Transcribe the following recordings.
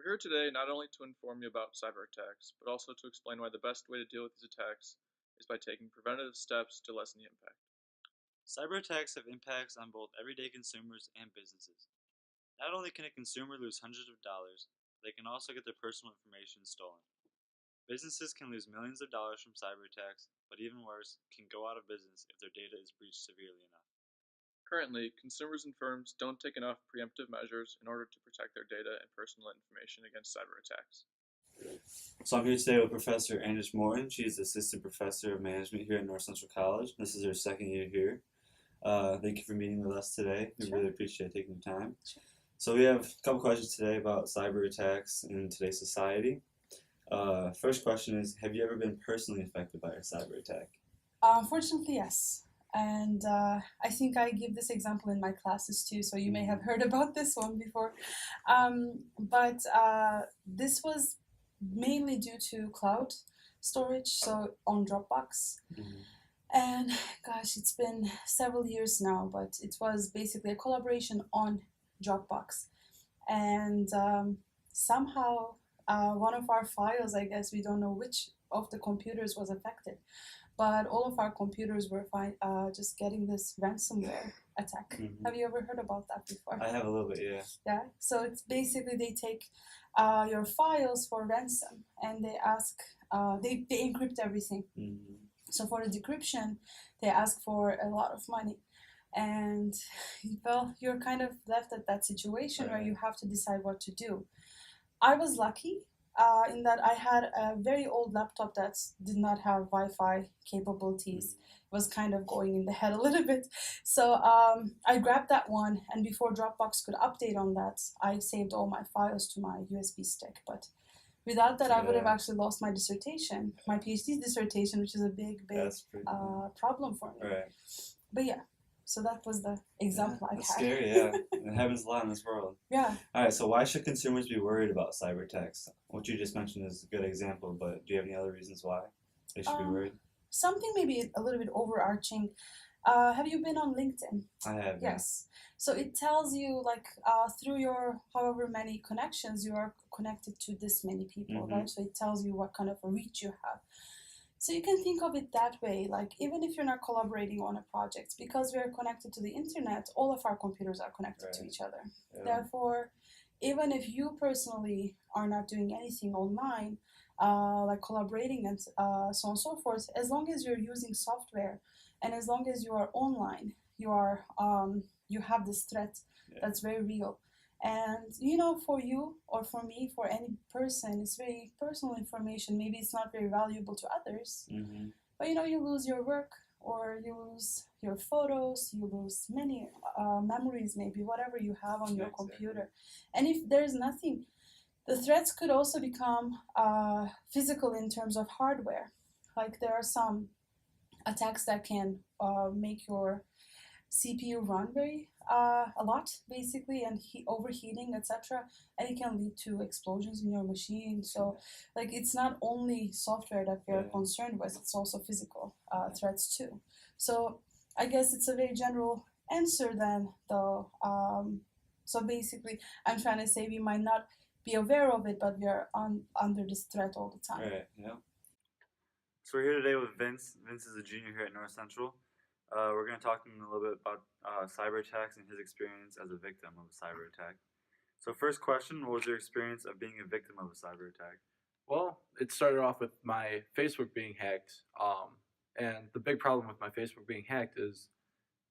We're here today not only to inform you about cyber attacks, but also to explain why the best way to deal with these attacks is by taking preventative steps to lessen the impact. Cyber attacks have impacts on both everyday consumers and businesses. Not only can a consumer lose hundreds of dollars, they can also get their personal information stolen. Businesses can lose millions of dollars from cyber attacks, but even worse, can go out of business if their data is breached severely enough. Currently, consumers and firms don't take enough preemptive measures in order to protect their data and personal information against cyber attacks. So I'm here today with Professor Anders Morton. She's Assistant Professor of Management here at North Central College. This is her second year here. Thank you for meeting with us today. We Sure. really appreciate taking the time. Sure. So we have a couple questions today about cyber attacks in today's society. First question is, have you ever been personally affected by a cyber attack? Unfortunately, yes. And I think I give this example in my classes too, so you may have heard about this one before. But this was mainly due to cloud storage, so on Dropbox. Mhm. And gosh, it's been several years now, but it was basically a collaboration on Dropbox. And somehow one of our files, I guess we don't know which of the computers was affected, but all of our computers were just getting this ransomware attack. Mhm. Have you ever heard about that before? I have a little bit, yeah. Yeah, so it's basically they take your files for ransom and they ask, they encrypt everything. Mhm. So for the decryption, they ask for a lot of money. And well, you're kind of left at that situation where Right. you have to decide what to do. I was lucky in that I had a very old laptop that did not have Wi-Fi capabilities. It was kind of going in the head a little bit. So I grabbed that one, and before Dropbox could update on that, I saved all my files to my USB stick. But without that, I would have Yeah. actually lost my dissertation, my PhD dissertation, which is a big That's pretty problem for me. right. But yeah, so that was the example I That's had. scary, yeah. It happens a lot in this world. Yeah. All right, so why should consumers be worried about cyber attacks? What you just mentioned is a good example, but do you have any other reasons why they should be worried? Something maybe a little bit overarching. Have you been on LinkedIn? I have, yeah. Yes. So it tells you like through your however many connections you are connected to this many people, right? So it tells you what kind of a reach you have. So you can think of it that way, like even if you're not collaborating on a project, because we are connected to the internet, all of our computers are connected to Right. each other. Yeah. Therefore, even if you personally are not doing anything online, like collaborating and so on and so forth, as long as you're using software and as long as you are online, you are you have this threat Yeah. that's very real. And you know, for you or for me, for any person, it's very personal information. Maybe it's not very valuable to others, Mm-hmm. but you know, you lose your work or you lose your photos, you lose many memories, maybe whatever you have on your Exactly. computer. And if there's nothing, the threats could also become physical in terms of hardware. Like there are some attacks that can make your CPU run very a lot, basically, and overheating, etc. And it can lead to explosions in your machine. So, like, it's not only software that we are Yeah. concerned with; it's also physical threats too. So, I guess it's a very general answer then, though. So basically, I'm trying to say we might not be aware of it, but we are under this threat all the time. Right, yeah. So we're here today with Vince. Vince is a junior here at North Central. We're going to talk to him a little bit about cyber attacks and his experience as a victim of a cyber attack. So first question, what was your experience of being a victim of a cyber attack? Well, it started off with my Facebook being hacked. And the big problem with my Facebook being hacked is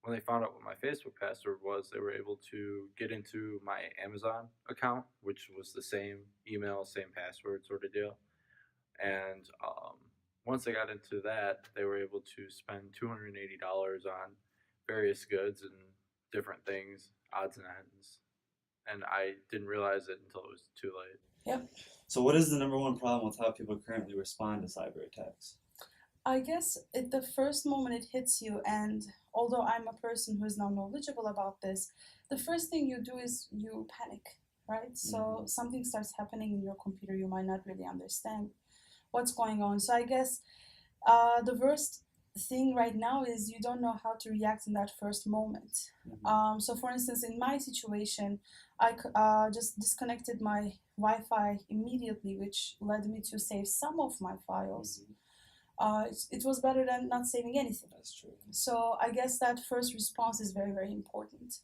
when they found out what my Facebook password was, they were able to get into my Amazon account, which was the same email, same password sort of deal. And once they got into that, they were able to spend $280 on various goods and different things, odds and ends. And I didn't realize it until it was too late. Yep. So what is the number one problem with how people currently respond to cyber attacks? I guess at the first moment it hits you, and although I'm a person who is now knowledgeable about this, the first thing you do is you panic, right? So something starts happening in your computer, you might not really understand what's going on. So I guess the thing right now is you don't know how to react in that first moment. So, for instance, in my situation, I just disconnected my Wi-Fi immediately, which led me to save some of my files. It was better than not saving anything. That's true. So I guess that first response is very, very important.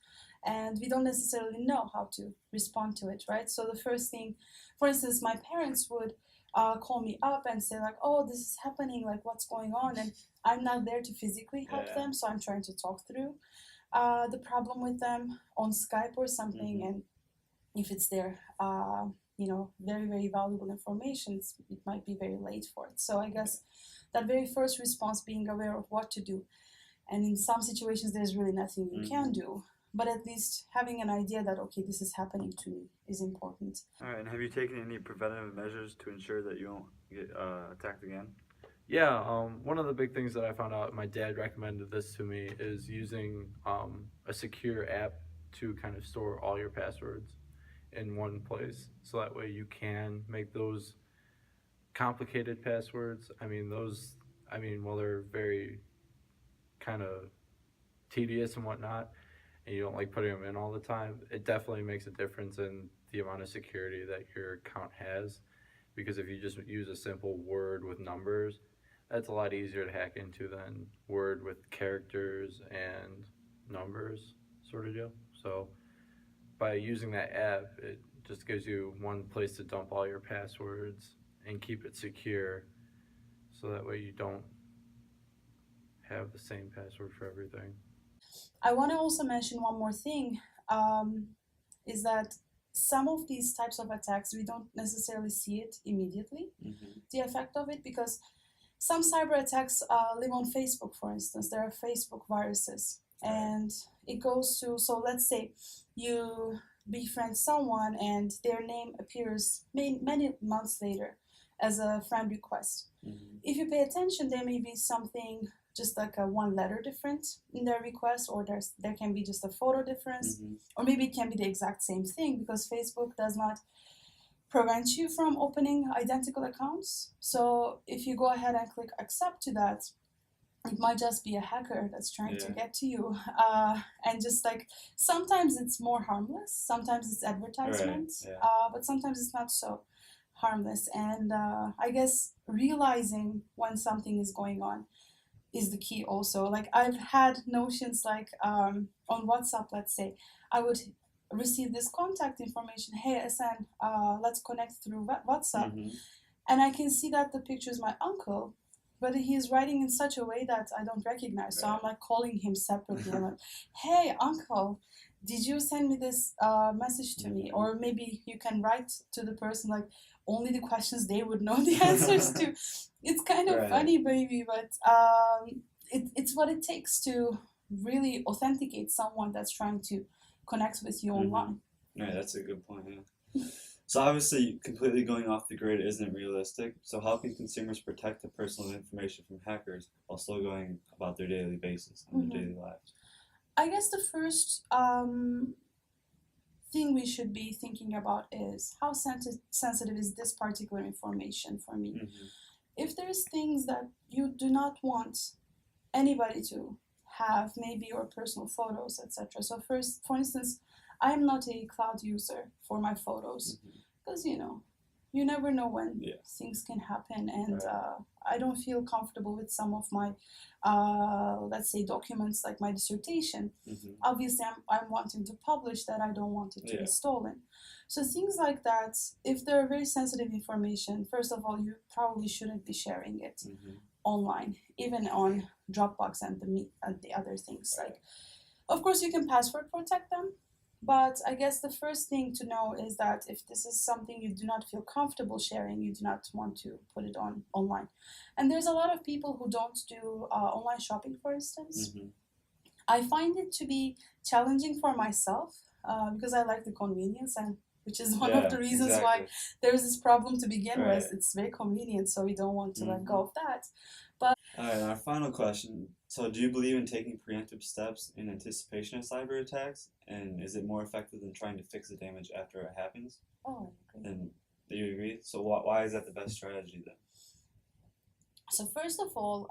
And we don't necessarily know how to respond to it, right? So the first thing, for instance, my parents would call me up and say like, "Oh, this is happening. Like, what's going on?" And I'm not there to physically help Yeah. them, so I'm trying to talk through the problem with them on Skype or something. And if it's their, very, very valuable information, it might be very late for it. So I guess that very first response, being aware of what to do, and in some situations there's really nothing you can do, but at least having an idea that, okay, this is happening to me, is important. All right, and have you taken any preventative measures to ensure that you won't get attacked again? Yeah, one of the big things that I found out, my dad recommended this to me, is using a secure app to kind of store all your passwords in one place. So that way you can make those complicated passwords. Well, they're very kind of tedious and whatnot, and you don't like putting them in all the time, it definitely makes a difference in the amount of security that your account has. Because if you just use a simple word with numbers, that's a lot easier to hack into than word with characters and numbers, sort of deal. So by using that app, it just gives you one place to dump all your passwords and keep it secure, so that way you don't have the same password for everything. I want to also mention one more thing, is that some of these types of attacks, we don't necessarily see it immediately, the effect of it, because some cyber attacks live on Facebook, for instance. There are Facebook viruses, and it goes to, so let's say you befriend someone and their name appears many months later as a friend request. If you pay attention, there may be something just like a one letter difference in their request, or there can be just a photo difference, or maybe it can be the exact same thing, because Facebook does not prevent you from opening identical accounts. So if you go ahead and click accept to that, it might just be a hacker that's trying to get to you. And just like, sometimes it's more harmless, sometimes it's advertisement, but sometimes it's not so harmless. And I guess realizing when something is going on is the key also. Like, I've had notions like, on WhatsApp, let's say, I would receive this contact information, hey SN, let's connect through WhatsApp. And I can see that the picture is my uncle, but he is writing in such a way that I don't recognize. So I'm like calling him separately. I'm like, hey uncle, did you send me this message to me? Or maybe you can write to the person like only the questions they would know the answers to. It's kind of funny, baby, but it's what it takes to really authenticate someone that's trying to connect with you online. Right, that's a good point. Yeah. So obviously, completely going off the grid isn't realistic. So how can consumers protect their personal information from hackers while still going about their daily basis and their daily lives? I guess the first thing we should be thinking about is how sensitive is this particular information for me. If there's things that you do not want anybody to have, maybe your personal photos, etc. So first, for instance, I am not a cloud user for my photos, because you never know when things can happen, and I don't feel comfortable with some of my let's say documents, like my dissertation. Obviously I'm wanting to publish that, I don't want it to be stolen. So things like that, if they're very sensitive information, first of all, you probably shouldn't be sharing it online, even on Dropbox and the other things. Like, of course you can password protect them, but I guess the first thing to know is that if this is something you do not feel comfortable sharing, you do not want to put it online. And there's a lot of people who don't do online shopping, for instance. I find it to be challenging for myself, because I like the convenience, and which is one of the reasons why there's this problem to begin with. It's very convenient, so we don't want to let go of that. But alright, our final question. So do you believe in taking preemptive steps in anticipation of cyber attacks? And is it more effective than trying to fix the damage after it happens? Oh, okay. And do you agree? So why is that the best strategy then? So first of all,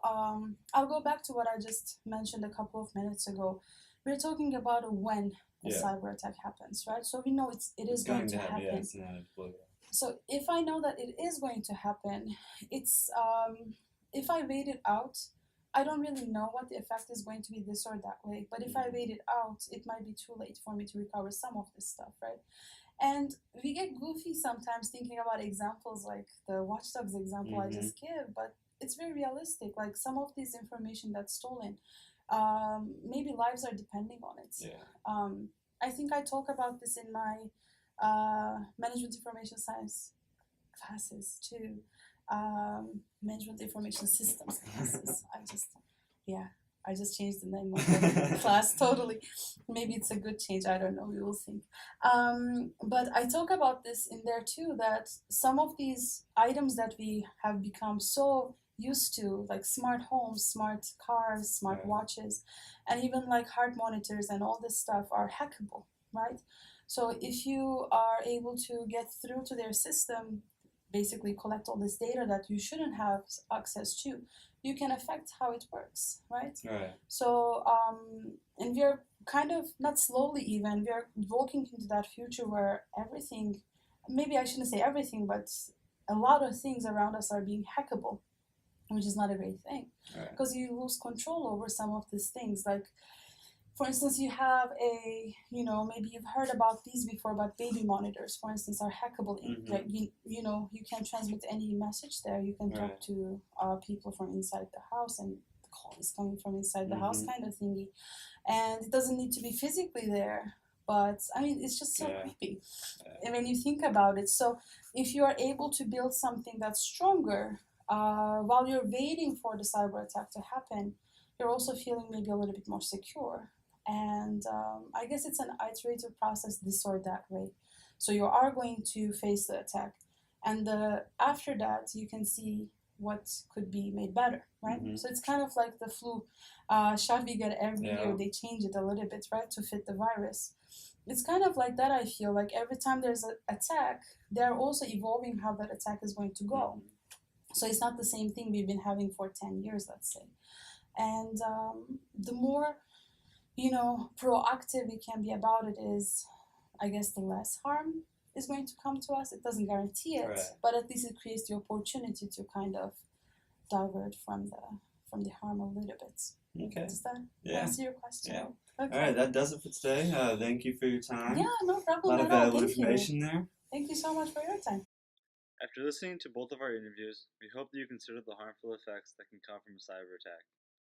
I'll go back to what I just mentioned a couple of minutes ago. We're talking about when a Yeah. cyber attack happens, right? So we know it is going to happen. Yeah, it's inevitable. So if I know that it is going to happen, it's if I wait it out, I don't really know what the effect is going to be this or that way. But if I wait it out, it might be too late for me to recover some of this stuff, right? And we get goofy sometimes thinking about examples like the Watch Dogs example I just gave, but it's very realistic. Like some of this information that's stolen, maybe lives are depending on it. Yeah. I think I talk about this in my management information science classes too. Management information systems classes. I just changed the name of the class totally. Maybe it's a good change. I don't know. We will think. But I talk about this in there too. That some of these items that we have become so used to, like smart homes, smart cars, smart watches, and even like heart monitors and all this stuff, are hackable, right? So if you are able to get through to their system, basically collect all this data that you shouldn't have access to, you can affect how it works, right? Right. So, and we are kind of, not slowly even, we are walking into that future where everything, maybe I shouldn't say everything, but a lot of things around us are being hackable, which is not a great thing, because you lose control over some of these things. Like, for instance, you have maybe you've heard about these before, but baby monitors, for instance, are hackable. Like, you can transmit any message there. You can talk to people from inside the house, and the call is coming from inside the house, kind of thingy. And it doesn't need to be physically there, but I mean, it's just so creepy. And when you think about it, so if you are able to build something that's stronger while you're waiting for the cyber attack to happen, you're also feeling maybe a little bit more secure. And I guess it's an iterative process this or that way. So you are going to face the attack. And after that, you can see what could be made better, right? So it's kind of like the flu shot we get every year. They change it a little bit, right, to fit the virus. It's kind of like that, I feel. Like every time there's an attack, they're also evolving how that attack is going to go. So it's not the same thing we've been having for 10 years, let's say. And the more proactive we can be about it is, I guess, the less harm is going to come to us. It doesn't guarantee it, but at least it creates the opportunity to kind of divert from the harm a little bit. Okay. Does that answer your question? Yeah. Okay. All right, that does it for today. Thank you for your time. Yeah, no problem. A lot of valuable information there. Thank you so much for your time. After listening to both of our interviews, we hope that you consider the harmful effects that can come from a cyber attack.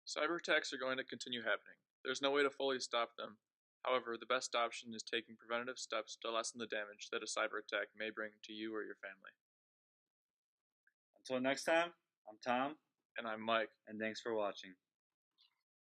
Cyber attacks are going to continue happening. There's no way to fully stop them. However, the best option is taking preventative steps to lessen the damage that a cyber attack may bring to you or your family. Until next time, I'm Tom. And I'm Mike. And thanks for watching.